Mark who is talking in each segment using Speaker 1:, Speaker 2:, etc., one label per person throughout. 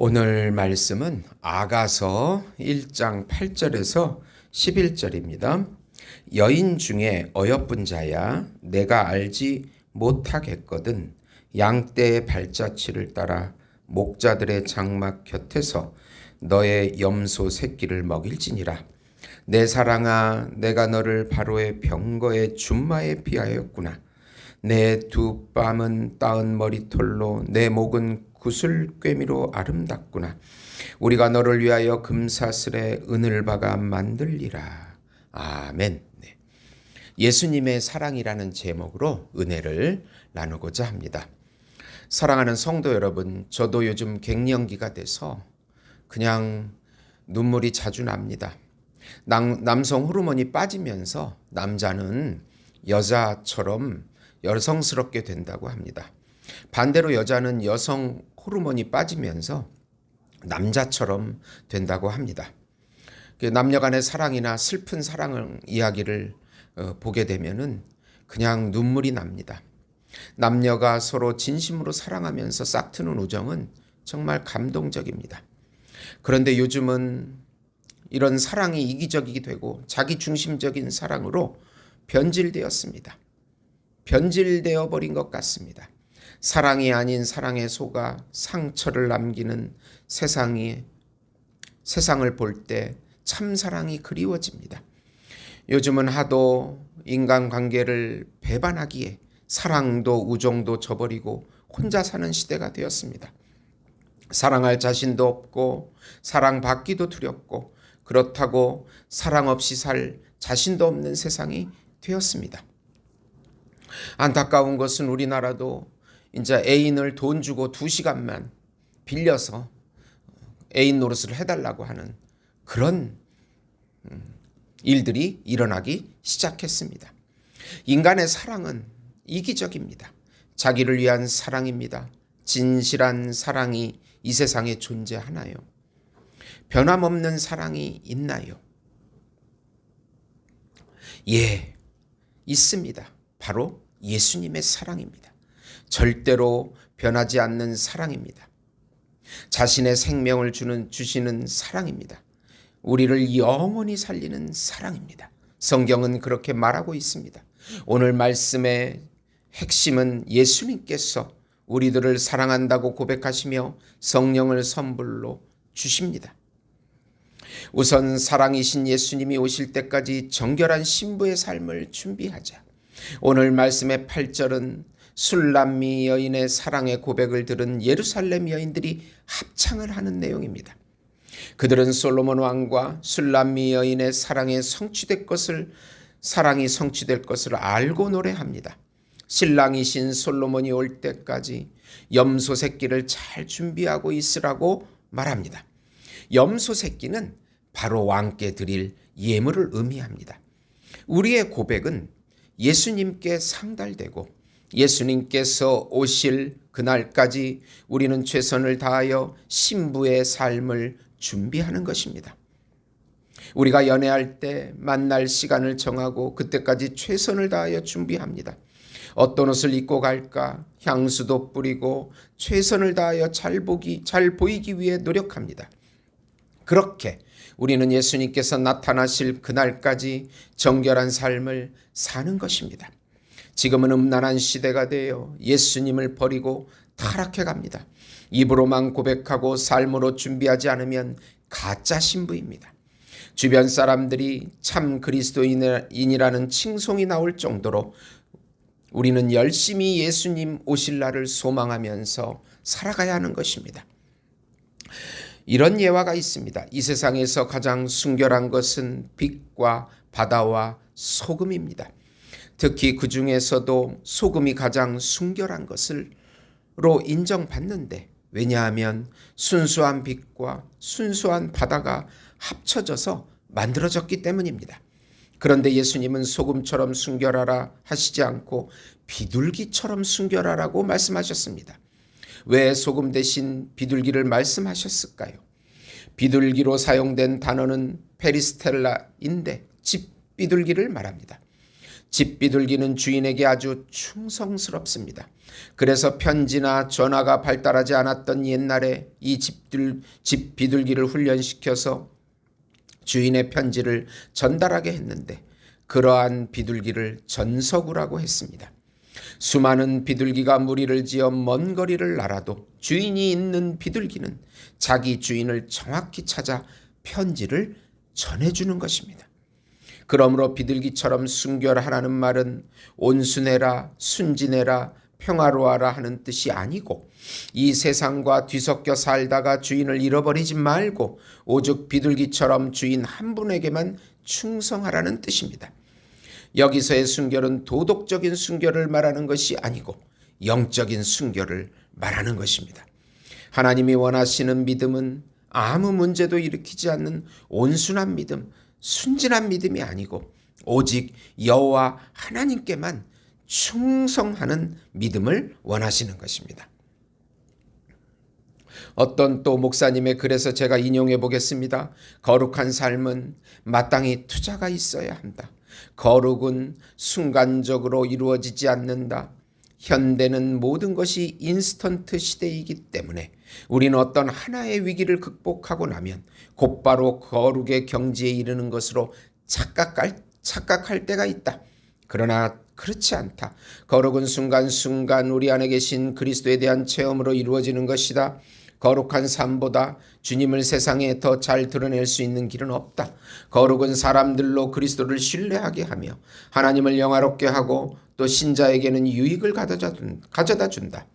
Speaker 1: 오늘 말씀은 아가서 1장 8절에서 11절입니다. 여인 중에 어여쁜 자야 내가 알지 못하겠거든 양떼의 발자취를 따라 목자들의 장막 곁에서 너의 염소 새끼를 먹일지니라. 내 사랑아 내가 너를 바로의 병거의 준마에 비하였구나. 내 두 뺨은 따은 머리털로 내 목은 구슬꿰미로 아름답구나. 우리가 너를 위하여 금사슬에 은을박아 만들리라. 아멘. 네. 예수님의 사랑이라는 제목으로 은혜를 나누고자 합니다. 사랑하는 성도 여러분, 저도 요즘 갱년기가 돼서 그냥 눈물이 자주 납니다. 남성 호르몬이 빠지면서 남자는 여자처럼 여성스럽게 된다고 합니다. 반대로 여자는 여성 호르몬이 빠지면서 남자처럼 된다고 합니다. 남녀 간의 사랑이나 슬픈 사랑 이야기를 보게 되면은 그냥 눈물이 납니다. 남녀가 서로 진심으로 사랑하면서 싹트는 우정은 정말 감동적입니다. 그런데 요즘은 이런 사랑이 이기적이 되고 자기중심적인 사랑으로 변질되었습니다. 변질되어 버린 것 같습니다. 사랑이 아닌 사랑에 속아 상처를 남기는 세상을 볼 때 참사랑이 그리워집니다. 요즘은 하도 인간관계를 배반하기에 사랑도 우정도 저버리고 혼자 사는 시대가 되었습니다. 사랑할 자신도 없고 사랑받기도 두렵고 그렇다고 사랑 없이 살 자신도 없는 세상이 되었습니다. 안타까운 것은 우리나라도 이제 애인을 돈 주고 2시간만 빌려서 애인 노릇을 해달라고 하는 그런 일들이 일어나기 시작했습니다. 인간의 사랑은 이기적입니다. 자기를 위한 사랑입니다. 진실한 사랑이 이 세상에 존재하나요? 변함없는 사랑이 있나요? 예, 있습니다. 바로 예수님의 사랑입니다. 절대로 변하지 않는 사랑입니다. 자신의 생명을 주시는 사랑입니다. 우리를 영원히 살리는 사랑입니다. 성경은 그렇게 말하고 있습니다. 오늘 말씀의 핵심은 예수님께서 우리들을 사랑한다고 고백하시며 성령을 선물로 주십니다. 우선 사랑이신 예수님이 오실 때까지 정결한 신부의 삶을 준비하자. 오늘 말씀의 8절은 술람미 여인의 사랑의 고백을 들은 예루살렘 여인들이 합창을 하는 내용입니다. 그들은 솔로몬 왕과 술람미 여인의 사랑이 성취될 것을 알고 노래합니다. 신랑이신 솔로몬이 올 때까지 염소 새끼를 잘 준비하고 있으라고 말합니다. 염소 새끼는 바로 왕께 드릴 예물을 의미합니다. 우리의 고백은 예수님께 상달되고 예수님께서 오실 그날까지 우리는 최선을 다하여 신부의 삶을 준비하는 것입니다. 우리가 연애할 때 만날 시간을 정하고 그때까지 최선을 다하여 준비합니다. 어떤 옷을 입고 갈까 향수도 뿌리고 최선을 다하여 잘 보이기 위해 노력합니다. 그렇게 우리는 예수님께서 나타나실 그날까지 정결한 삶을 사는 것입니다. 지금은 음란한 시대가 되어 예수님을 버리고 타락해 갑니다. 입으로만 고백하고 삶으로 준비하지 않으면 가짜 신부입니다. 주변 사람들이 참 그리스도인이라는 칭송이 나올 정도로 우리는 열심히 예수님 오실 날을 소망하면서 살아가야 하는 것입니다. 이런 예화가 있습니다. 이 세상에서 가장 순결한 것은 빛과 바다와 소금입니다. 특히 그 중에서도 소금이 가장 순결한 것으로 인정받는데, 왜냐하면 순수한 빛과 순수한 바다가 합쳐져서 만들어졌기 때문입니다. 그런데 예수님은 소금처럼 순결하라 하시지 않고 비둘기처럼 순결하라고 말씀하셨습니다. 왜 소금 대신 비둘기를 말씀하셨을까요? 비둘기로 사용된 단어는 페리스텔라인데 집 비둘기를 말합니다. 집 비둘기는 주인에게 아주 충성스럽습니다. 그래서 편지나 전화가 발달하지 않았던 옛날에 이 집 비둘기를 훈련시켜서 주인의 편지를 전달하게 했는데 그러한 비둘기를 전서구라고 했습니다. 수많은 비둘기가 무리를 지어 먼 거리를 날아도 주인이 있는 비둘기는 자기 주인을 정확히 찾아 편지를 전해주는 것입니다. 그러므로 비둘기처럼 순결하라는 말은 온순해라, 순진해라, 평화로워라 하는 뜻이 아니고 이 세상과 뒤섞여 살다가 주인을 잃어버리지 말고 오직 비둘기처럼 주인 한 분에게만 충성하라는 뜻입니다. 여기서의 순결은 도덕적인 순결을 말하는 것이 아니고 영적인 순결을 말하는 것입니다. 하나님이 원하시는 믿음은 아무 문제도 일으키지 않는 온순한 믿음, 순진한 믿음이 아니고 오직 여호와 하나님께만 충성하는 믿음을 원하시는 것입니다. 어떤 또 목사님의 글에서 제가 인용해 보겠습니다. 거룩한 삶은 마땅히 투자가 있어야 한다. 거룩은 순간적으로 이루어지지 않는다. 현대는 모든 것이 인스턴트 시대이기 때문에 우리는 어떤 하나의 위기를 극복하고 나면 곧바로 거룩의 경지에 이르는 것으로 착각할 때가 있다. 그러나 그렇지 않다. 거룩은 순간순간 우리 안에 계신 그리스도에 대한 체험으로 이루어지는 것이다. 거룩한 삶보다 주님을 세상에 더 잘 드러낼 수 있는 길은 없다. 거룩은 사람들로 그리스도를 신뢰하게 하며 하나님을 영화롭게 하고 또 신자에게는 유익을 가져다 준다.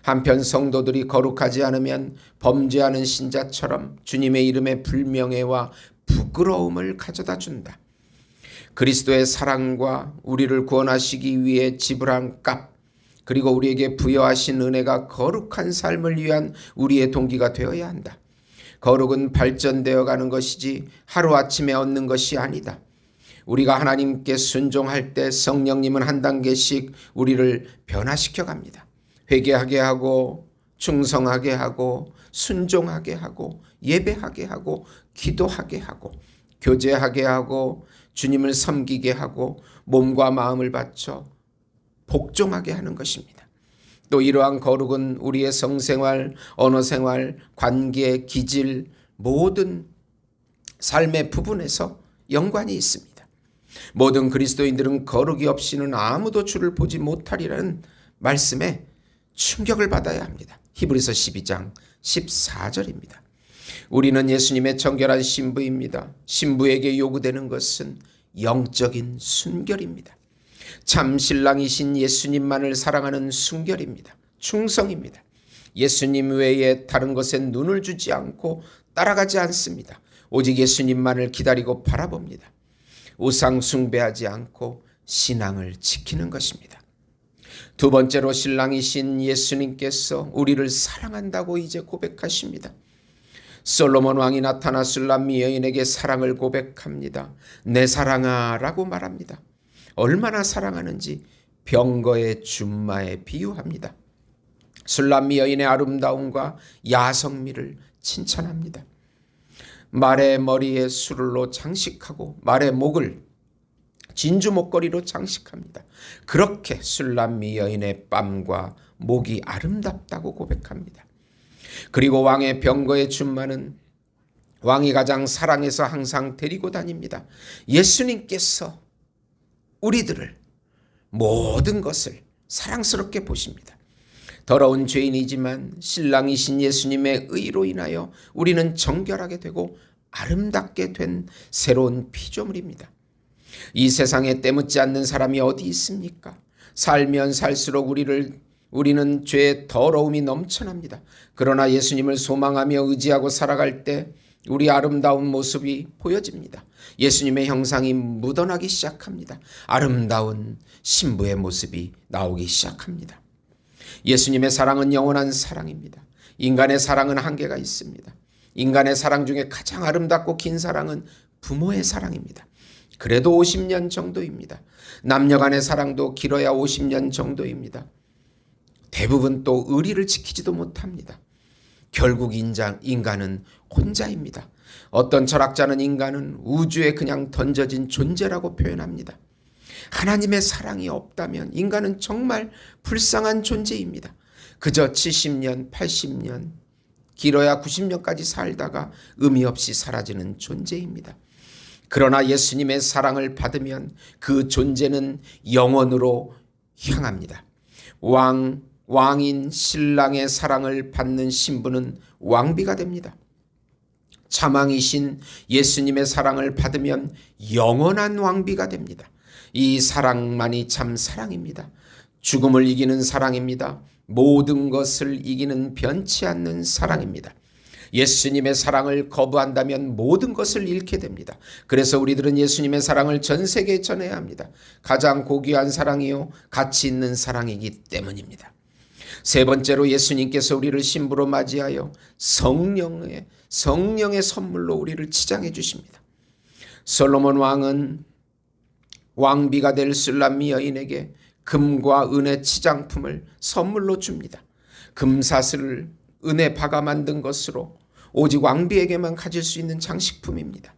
Speaker 1: 한편 성도들이 거룩하지 않으면 범죄하는 신자처럼 주님의 이름에 불명예와 부끄러움을 가져다 준다. 그리스도의 사랑과 우리를 구원하시기 위해 지불한 값, 그리고 우리에게 부여하신 은혜가 거룩한 삶을 위한 우리의 동기가 되어야 한다. 거룩은 발전되어 가는 것이지 하루아침에 얻는 것이 아니다. 우리가 하나님께 순종할 때 성령님은 한 단계씩 우리를 변화시켜 갑니다. 회개하게 하고 충성하게 하고 순종하게 하고 예배하게 하고 기도하게 하고 교제하게 하고 주님을 섬기게 하고 몸과 마음을 바쳐 복종하게 하는 것입니다. 또 이러한 거룩은 우리의 성생활, 언어생활, 관계, 기질 모든 삶의 부분에서 연관이 있습니다. 모든 그리스도인들은 거룩이 없이는 아무도 주를 보지 못하리라는 말씀에 충격을 받아야 합니다. 히브리서 12장 14절입니다. 우리는 예수님의 정결한 신부입니다. 신부에게 요구되는 것은 영적인 순결입니다. 참 신랑이신 예수님만을 사랑하는 순결입니다. 충성입니다. 예수님 외에 다른 것에 눈을 주지 않고 따라가지 않습니다. 오직 예수님만을 기다리고 바라봅니다. 우상 숭배하지 않고 신앙을 지키는 것입니다. 두 번째로 신랑이신 예수님께서 우리를 사랑한다고 이제 고백하십니다. 솔로몬 왕이 나타나 술람미 여인에게 사랑을 고백합니다. 내 사랑아 라고 말합니다. 얼마나 사랑하는지 병거의 준마에 비유합니다. 술람미 여인의 아름다움과 야성미를 칭찬합니다. 말의 머리에 수를로 장식하고 말의 목을 진주 목걸이로 장식합니다. 그렇게 술람미 여인의 뺨과 목이 아름답다고 고백합니다. 그리고 왕의 병거의 준마는 왕이 가장 사랑해서 항상 데리고 다닙니다. 예수님께서 우리들을 모든 것을 사랑스럽게 보십니다. 더러운 죄인이지만 신랑이신 예수님의 의로 인하여 우리는 정결하게 되고 아름답게 된 새로운 피조물입니다. 이 세상에 때묻지 않는 사람이 어디 있습니까? 살면 살수록 우리는 죄의 더러움이 넘쳐납니다. 그러나 예수님을 소망하며 의지하고 살아갈 때 우리 아름다운 모습이 보여집니다. 예수님의 형상이 묻어나기 시작합니다. 아름다운 신부의 모습이 나오기 시작합니다. 예수님의 사랑은 영원한 사랑입니다. 인간의 사랑은 한계가 있습니다. 인간의 사랑 중에 가장 아름답고 긴 사랑은 부모의 사랑입니다. 그래도 50년 정도입니다. 남녀 간의 사랑도 길어야 50년 정도입니다. 대부분 또 의리를 지키지도 못합니다. 결국 인간은 혼자입니다. 어떤 철학자는 인간은 우주에 그냥 던져진 존재라고 표현합니다. 하나님의 사랑이 없다면 인간은 정말 불쌍한 존재입니다. 그저 70년, 80년, 길어야 90년까지 살다가 의미 없이 사라지는 존재입니다. 그러나 예수님의 사랑을 받으면 그 존재는 영원으로 향합니다. 왕인 신랑의 사랑을 받는 신부는 왕비가 됩니다. 자망이신 예수님의 사랑을 받으면 영원한 왕비가 됩니다. 이 사랑만이 참 사랑입니다. 죽음을 이기는 사랑입니다. 모든 것을 이기는 변치 않는 사랑입니다. 예수님의 사랑을 거부한다면 모든 것을 잃게 됩니다. 그래서 우리들은 예수님의 사랑을 전 세계에 전해야 합니다. 가장 고귀한 사랑이요 가치 있는 사랑이기 때문입니다. 세 번째로 예수님께서 우리를 신부로 맞이하여 성령의 선물로 우리를 치장해 주십니다. 솔로몬 왕은 왕비가 될 술람미 여인에게 금과 은의 치장품을 선물로 줍니다. 금사슬을 은에 박아 만든 것으로 오직 왕비에게만 가질 수 있는 장식품입니다.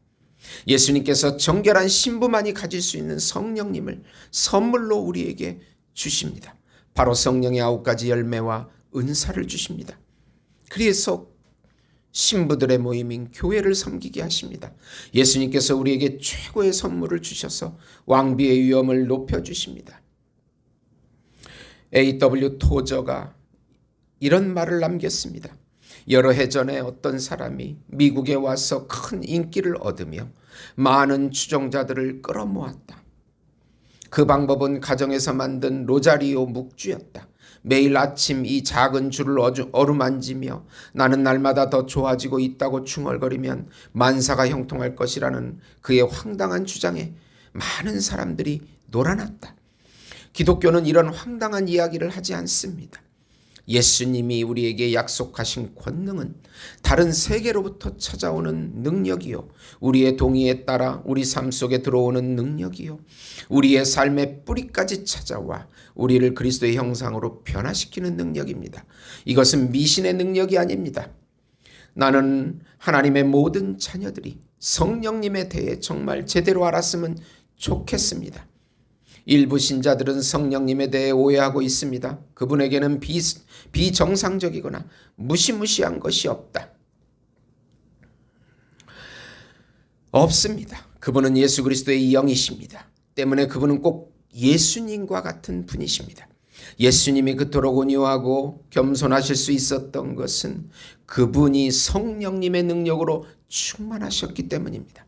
Speaker 1: 예수님께서 정결한 신부만이 가질 수 있는 성령님을 선물로 우리에게 주십니다. 바로 성령의 9가지 열매와 은사를 주십니다. 그래서 신부들의 모임인 교회를 섬기게 하십니다. 예수님께서 우리에게 최고의 선물을 주셔서 왕비의 위엄을 높여주십니다. A.W. 토저가 이런 말을 남겼습니다. 여러 해 전에 어떤 사람이 미국에 와서 큰 인기를 얻으며 많은 추종자들을 끌어모았다. 그 방법은 가정에서 만든 로자리오 묵주였다. 매일 아침 이 작은 줄을 어루만지며 나는 날마다 더 좋아지고 있다고 중얼거리면 만사가 형통할 것이라는 그의 황당한 주장에 많은 사람들이 놀아났다. 기독교는 이런 황당한 이야기를 하지 않습니다. 예수님이 우리에게 약속하신 권능은 다른 세계로부터 찾아오는 능력이요, 우리의 동의에 따라 우리 삶 속에 들어오는 능력이요, 우리의 삶의 뿌리까지 찾아와 우리를 그리스도의 형상으로 변화시키는 능력입니다. 이것은 미신의 능력이 아닙니다. 나는 하나님의 모든 자녀들이 성령님에 대해 정말 제대로 알았으면 좋겠습니다. 일부 신자들은 성령님에 대해 오해하고 있습니다. 그분에게는 비정상적이거나 무시무시한 것이 없습니다. 그분은 예수 그리스도의 영이십니다. 때문에 그분은 꼭 예수님과 같은 분이십니다. 예수님이 그토록 온유하고 겸손하실 수 있었던 것은 그분이 성령님의 능력으로 충만하셨기 때문입니다.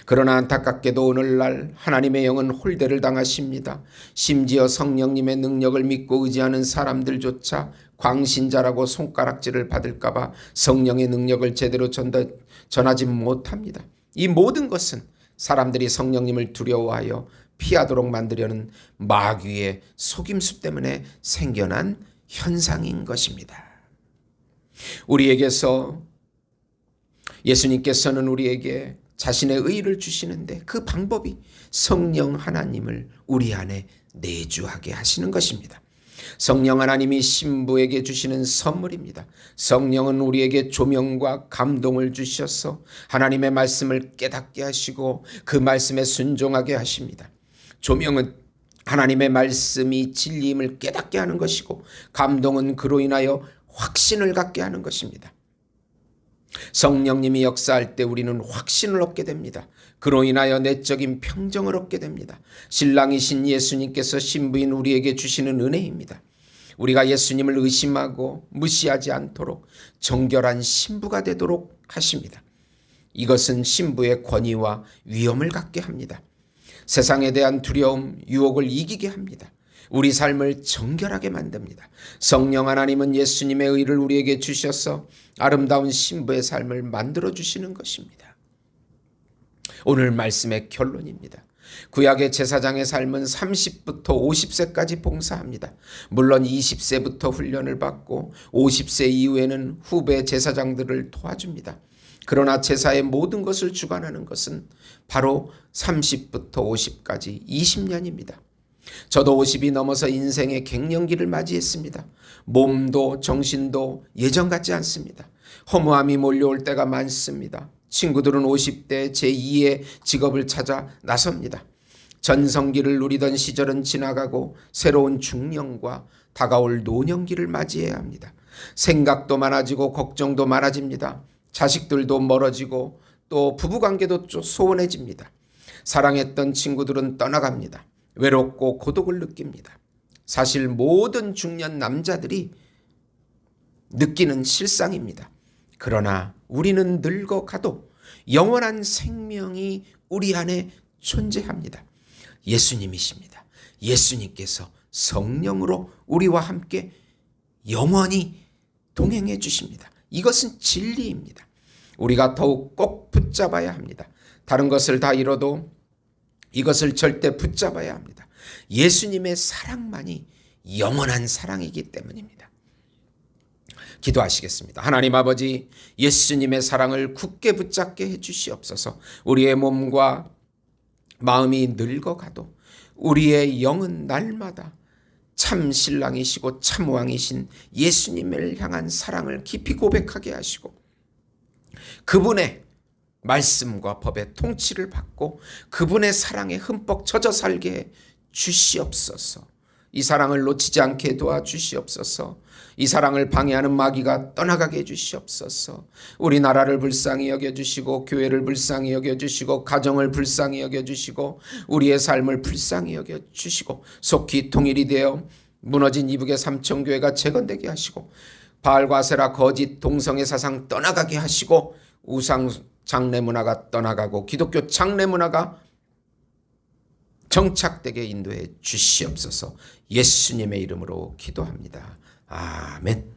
Speaker 1: 그러나 안타깝게도 오늘날 하나님의 영은 홀대를 당하십니다. 심지어 성령님의 능력을 믿고 의지하는 사람들조차 광신자라고 손가락질을 받을까봐 성령의 능력을 제대로 전하지 못합니다. 이 모든 것은 사람들이 성령님을 두려워하여 피하도록 만들려는 마귀의 속임수 때문에 생겨난 현상인 것입니다. 예수님께서는 우리에게 자신의 의를 주시는데 그 방법이 성령 하나님을 우리 안에 내주하게 하시는 것입니다. 성령 하나님이 신부에게 주시는 선물입니다. 성령은 우리에게 조명과 감동을 주셔서 하나님의 말씀을 깨닫게 하시고 그 말씀에 순종하게 하십니다. 조명은 하나님의 말씀이 진리임을 깨닫게 하는 것이고, 감동은 그로 인하여 확신을 갖게 하는 것입니다. 성령님이 역사할 때 우리는 확신을 얻게 됩니다. 그로 인하여 내적인 평정을 얻게 됩니다. 신랑이신 예수님께서 신부인 우리에게 주시는 은혜입니다. 우리가 예수님을 의심하고 무시하지 않도록 정결한 신부가 되도록 하십니다. 이것은 신부의 권위와 위엄을 갖게 합니다. 세상에 대한 두려움, 유혹을 이기게 합니다. 우리 삶을 정결하게 만듭니다. 성령 하나님은 예수님의 의를 우리에게 주셔서 아름다운 신부의 삶을 만들어 주시는 것입니다. 오늘 말씀의 결론입니다. 구약의 제사장의 삶은 30부터 50세까지 봉사합니다. 물론 20세부터 훈련을 받고 50세 이후에는 후배 제사장들을 도와줍니다. 그러나 제사의 모든 것을 주관하는 것은 바로 30부터 50까지 20년입니다. 저도 50이 넘어서 인생의 갱년기를 맞이했습니다. 몸도 정신도 예전 같지 않습니다. 허무함이 몰려올 때가 많습니다. 친구들은 50대 제2의 직업을 찾아 나섭니다. 전성기를 누리던 시절은 지나가고 새로운 중년과 다가올 노년기를 맞이해야 합니다. 생각도 많아지고 걱정도 많아집니다. 자식들도 멀어지고 또 부부관계도 좀 소원해집니다. 사랑했던 친구들은 떠나갑니다. 외롭고 고독을 느낍니다. 사실 모든 중년 남자들이 느끼는 실상입니다. 그러나 우리는 늙어가도 영원한 생명이 우리 안에 존재합니다. 예수님이십니다. 예수님께서 성령으로 우리와 함께 영원히 동행해 주십니다. 이것은 진리입니다. 우리가 더욱 꼭 붙잡아야 합니다. 다른 것을 다 잃어도 이것을 절대 붙잡아야 합니다. 예수님의 사랑만이 영원한 사랑이기 때문입니다. 기도하시겠습니다. 하나님 아버지, 예수님의 사랑을 굳게 붙잡게 해주시옵소서. 우리의 몸과 마음이 늙어가도 우리의 영은 날마다 참 신랑이시고 참 왕이신 예수님을 향한 사랑을 깊이 고백하게 하시고 그분의 말씀과 법의 통치를 받고 그분의 사랑에 흠뻑 젖어 살게 해 주시옵소서. 이 사랑을 놓치지 않게 도와주시옵소서. 이 사랑을 방해하는 마귀가 떠나가게 해주시옵소서. 우리나라를 불쌍히 여겨주시고 교회를 불쌍히 여겨주시고 가정을 불쌍히 여겨주시고 우리의 삶을 불쌍히 여겨주시고 속히 통일이 되어 무너진 이북의 삼천교회가 재건되게 하시고 바알과 아세라 거짓 동성애 사상 떠나가게 하시고 우상 장례 문화가 떠나가고 기독교 장례 문화가 정착되게 인도해 주시옵소서. 예수님의 이름으로 기도합니다. 아멘.